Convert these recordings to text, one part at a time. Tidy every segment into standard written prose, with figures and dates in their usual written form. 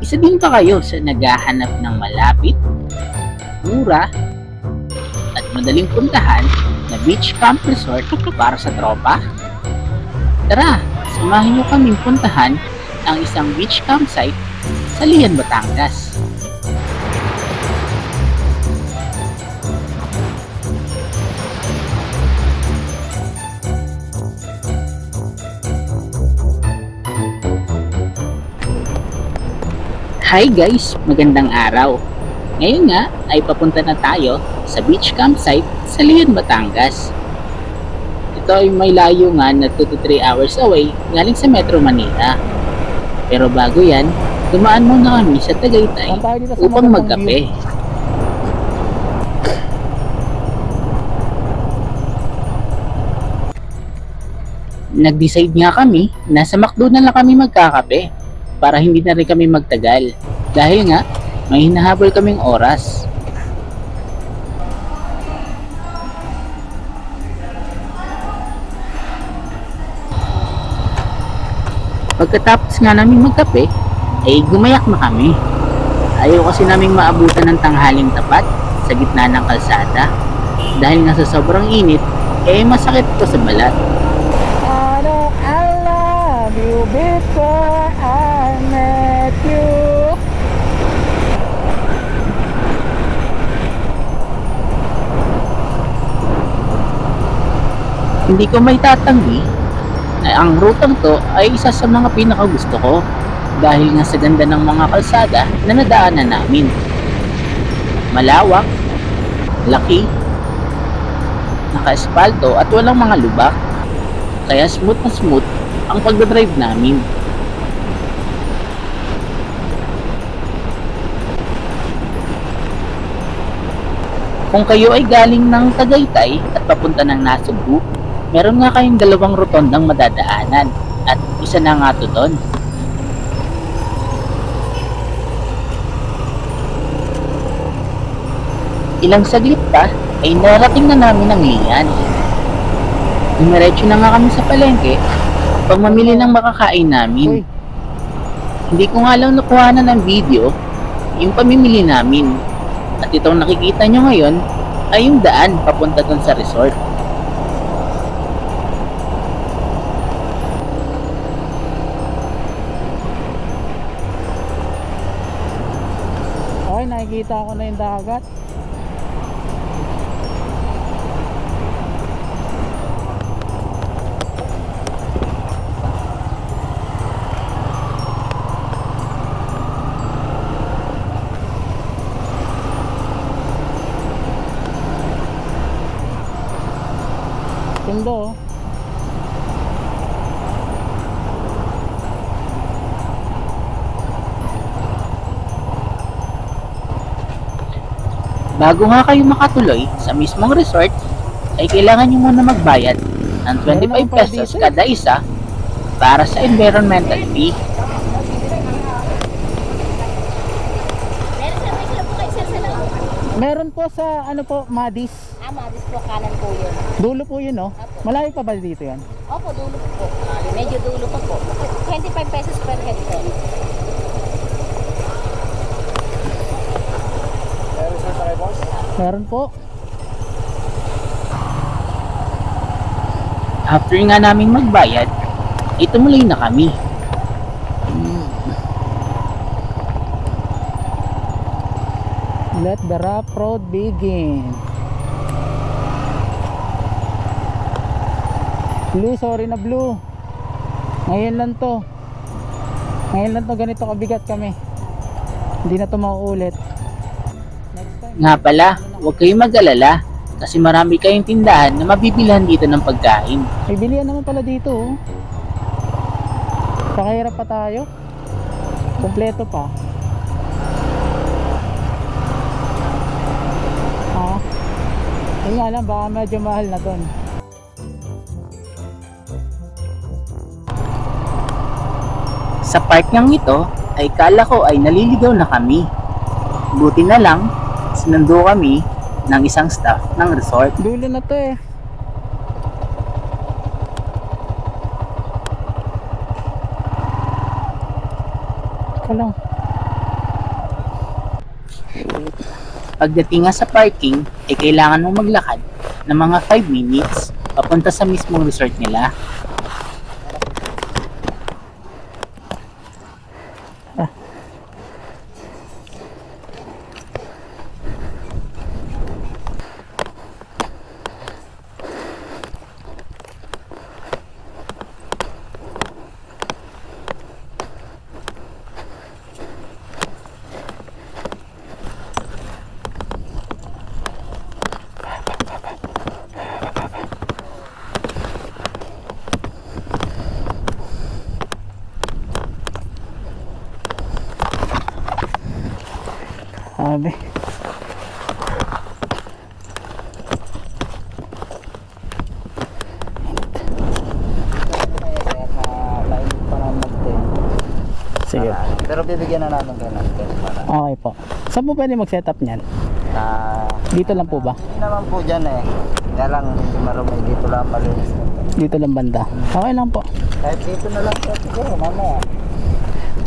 Isa din ba kayo sa naghahanap ng malapit, mura, at madaling puntahan na beach camp resort para sa tropa? Tara, samahin niyo kaming puntahan ang isang beach campsite sa Lian, Batangas. Hi guys! Magandang araw! Ngayon nga ay papunta na tayo sa beach campsite sa Lian, Batangas. Ito ay may layo nga na 2 to 3 hours away galing sa Metro Manila. Pero bago yan, dumaan muna kami sa Tagaytay upang magkape. Nag-decide nga kami na sa McDo na lang kami magkakape para hindi na rin kami magtagal dahil nga may hinahabol kaming oras. Pagkatapos nga namin magkape ay gumayak na kami. Ayaw kasi naming maabutan ng tanghaling tapat sa gitna ng kalsada dahil nga sa sobrang init eh masakit to sa balat. I love you before I met you. Hindi ko may tatanggi na ang rutang to ay isa sa mga pinakagusto ko dahil nga sa ganda ng mga kalsada na nadaanan namin. Malawak, laki, naka-espalto at walang mga lubak, kaya smooth na smooth ang pagdadrive namin. Kung kayo ay galing ng Tagaytay at papunta ng Nasugbu, meron nga kayong dalawang rotondang madadaanan at isa na nga to doon. Ilang saglit pa ay narating na namin ang Lian. Dumiretso na nga kami sa palengke pag mamili ng makakain namin. Hindi ko nga lang nakuhanan ng video yung pamimili namin. At itong nakikita nyo ngayon ay yung daan papunta dun sa resort. Okay, nakikita ko na yung dagat. Tindo. Bago nga kayo makatuloy sa mismong resort, ay kailangan nyo muna magbayad ng 25 pesos kada isa para sa environmental fee. Meron po sa ano po, Madis. Madis po, kanan po yun. Dulo po yun, no? Malayo pa ba dito yan? Opo, dulo po. Medyo dulo pa po. 25 pesos per head po. Meron po. After nga namin magbayad, ay tumuloy na kami. Let the rough road begin. Blue, sorry na Blue. Ngayon lang to. Ngayon lang to ganito kabigat kami. Hindi na to mauulit. Nga pala, huwag kayong mag-alala kasi marami kayong tindahan na mabibilhan dito ng pagkain. May bilihan naman pala dito, oh. Pakahirap pa tayo. Kompleto pa. Yun nga lang, baka medyo mahal na ton. Sa park niyang ito, ay kala ko ay naliligaw na kami. Buti na lang, sinundo kami ng isang staff ng resort. Dulo na to eh. Ika lang. Pagdating nga sa parking, ay kailangan mong maglakad ng mga 5 minutes papunta sa mismong resort nila. Sabi. Sige. Pero bibigyan na natin kayo ng test para Okay po. Saan po pwede mag-setup niyan? Dito lang po ba? hindi naman po dyan eh. Kaya lang hindi marumi, dito lang malinis nito. Dito lang banda. Okay lang po. Kahit dito na lang po siguro mamaya.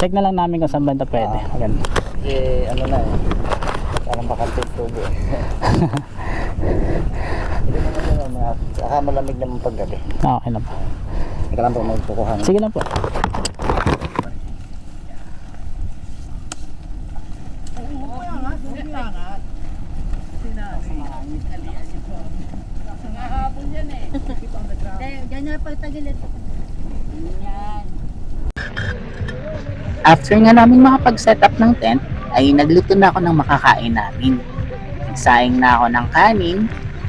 Check na lang namin kung saan banda pwede. Maganda. Eh ano na eh. Parang bakanting tubo eh. Hindi naman yun mamaya. Saka malamig naman paggabi. Okay lang po. Ika lang po magpukuhan. Sige lang po. After nga namin makapag-setup ng tent, ay nagluto na ako ng makakain namin. Nagsaing na ako ng kanin,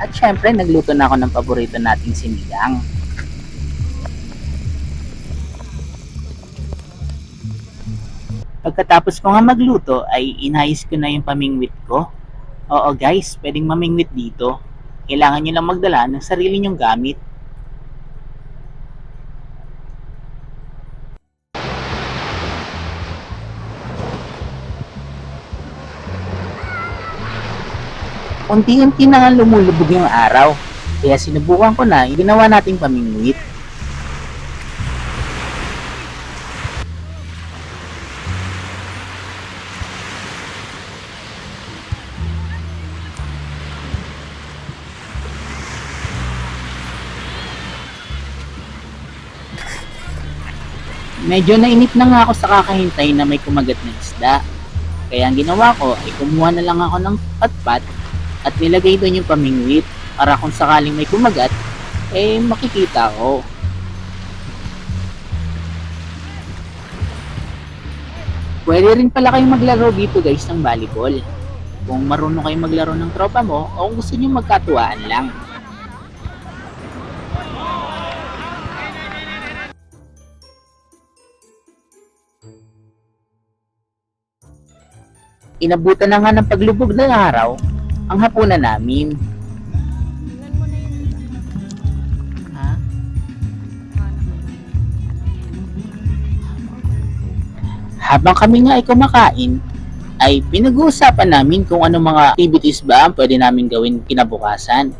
at syempre nagluto na ako ng paborito nating sinigang. Pagkatapos ko nga magluto ay inayos ko na yung pamingwit ko. Oo guys, pwedeng mamingwit dito. Kailangan nyo lang magdala ng sarili nyong gamit. Unti-unti na nga lumulubog yung araw. Kaya sinubukan ko na yung ginawa nating pamingwit. Medyo nainip na nga ako sa kakahintay na may kumagat na isda. Kaya ang ginawa ko ay kumuha na lang ako ng patpat at nilagay doon yung pamingwit para kung sakaling may kumagat, eh makikita ko. Pwede rin pala kayong maglaro dito guys ng volleyball. Kung marunong kayong maglaro ng tropa mo o kung gusto nyo magkatuwaan lang. Inabutan na nga ng paglubog ng araw ang hapunan namin. Habang kami nga ay kumakain, ay pinag-uusapan namin kung anong mga activities ba ang pwede namin gawin kinabukasan.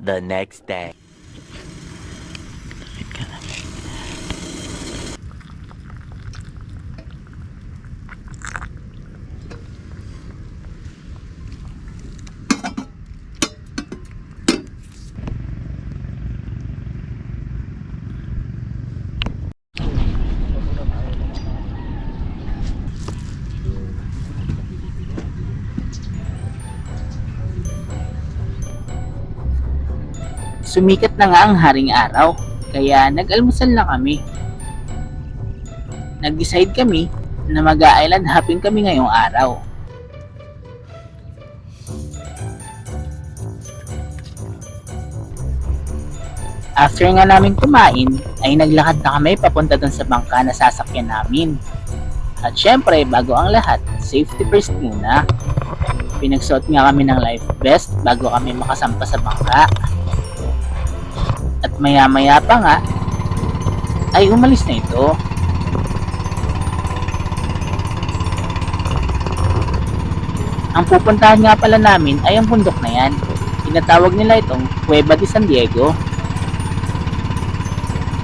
The next day. Sumikat na nga ang haring araw, kaya nag-almusal na kami. Nag-decide kami na mag-island hopping kami ngayong araw. After nga namin kumain, ay naglakad na kami papunta dun sa bangka na sasakyan namin. At syempre, bago ang lahat, safety first muna. Pinagsuot nga kami ng life vest bago kami makasampa sa bangka. At maya-maya pa nga, ay umalis na ito. Ang pupuntahan nga pala namin ay ang bundok na yan. Tinatawag nila itong Cueva de San Diego.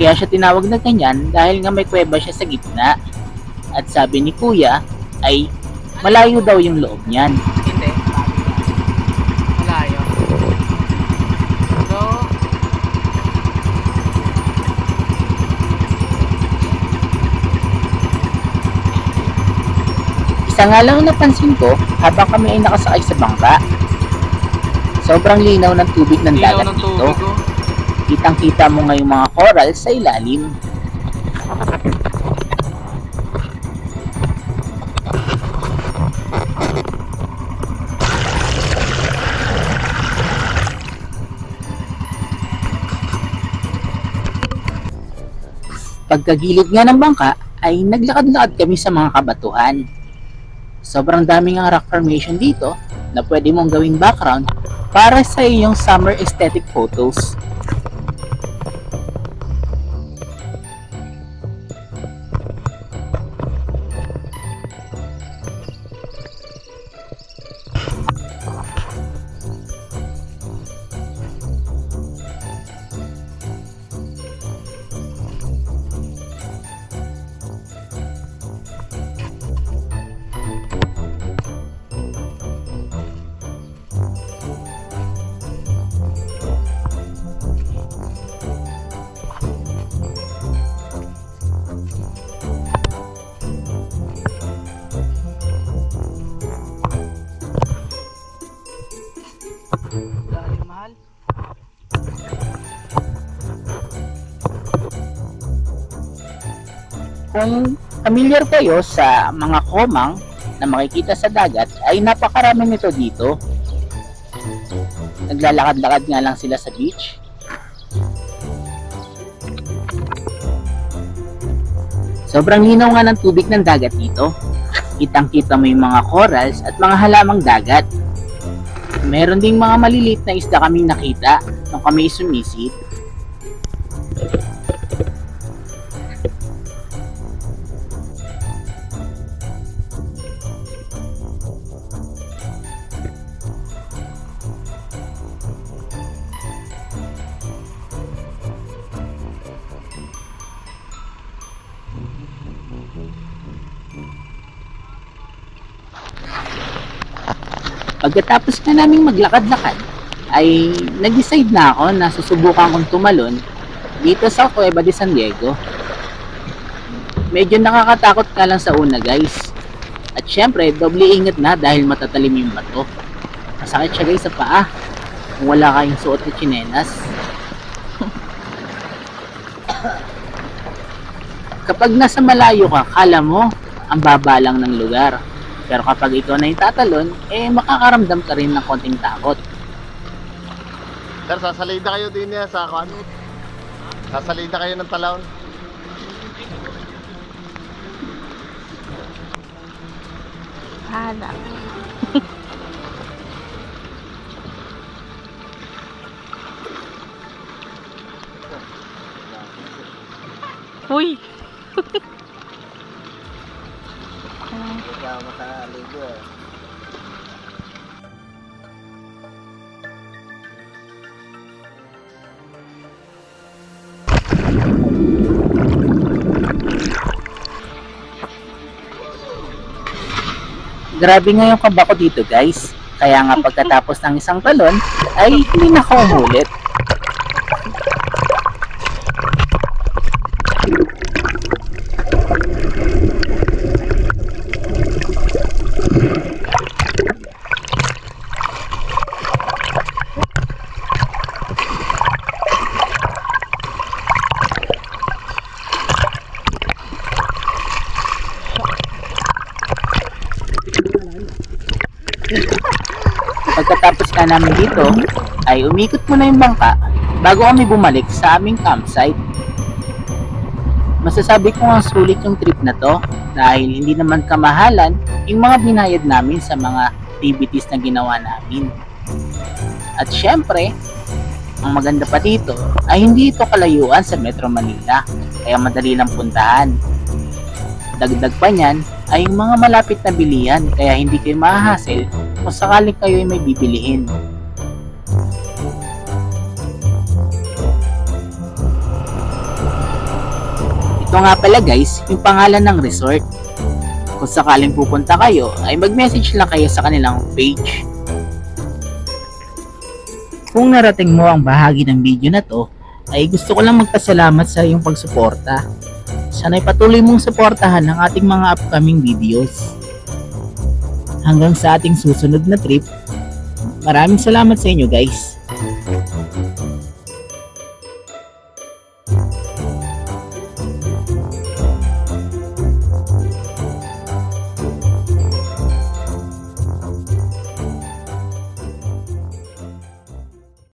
Kaya siya tinawag na ganyan dahil nga may kuweba siya sa gitna. At sabi ni kuya ay malayo daw yung loob niyan. Hindi. Malayo. So, Isa nga lang ang napansin ko habang kami ay nakasakay sa bangka. Sobrang linaw ng tubig ng linaw dagat ng dito. tubig ko. Kitang-kita mo nga yung mga coral sa ilalim. Pagkagilid nga ng bangka ay naglakad-lakad kami sa mga kabatuhan. Sobrang daming ang rock formation dito na pwede mong gawing background para sa iyong summer aesthetic photos. Dahil mahal. Kung familiar kayo sa mga komang na makikita sa dagat ay napakarami nito dito. Naglalakad-lakad nga lang sila sa beach. Sobrang linaw nga ng tubig ng dagat dito. Kitang-kita mo yung mga corals at mga halamang dagat. Meron ding mga maliliit na isda kaming nakita nung kami sumisid. Pagkatapos na naming maglakad-lakad, ay nag-decide na ako na susubukan kong tumalon dito sa Cueva de San Diego. Medyo nakakatakot ka lang sa una guys. At syempre, doble ingat na dahil matatalim yung bato. Masakit siya guys sa paa kung wala kayong suot na tsinelas. Kapag nasa malayo ka, kala mo ang baba lang ng lugar. Pero kapag ikaw na yung tatalon, eh makakaramdam ka rin ng konting takot. Sir, sasalida kayo din niya sa kwan? Sasalida kayo ng talon? Hala. Uy! Hindi ako makaligo eh. Grabe nga yung kaba ko dito guys. Kaya nga pagkatapos ng isang talon, ay hindi na ako umulit. Pagkatapos ka namin dito, ay umikot muna yung bangka bago kami bumalik sa aming campsite. Masasabi ko nga sulit yung trip na to dahil hindi naman kamahalan yung mga binayad namin sa mga activities na ginawa namin. At syempre, ang maganda pa dito ay hindi ito kalayuan sa Metro Manila kaya madali lang puntahan. Dagdag pa niyan ay yung mga malapit na bilihan kaya hindi kayo mahahassle kung sakaling kayo ay may bibilihin. Ito nga pala guys, yung pangalan ng resort. Kung sakaling pupunta kayo, ay mag-message lang kayo sa kanilang page. Kung narating mo ang bahagi ng video na to, ay gusto ko lang magpasalamat sa iyong pagsuporta. Sana'y patuloy mong suportahan ang ating mga upcoming videos. Hanggang sa ating susunod na trip, maraming salamat sa inyo guys.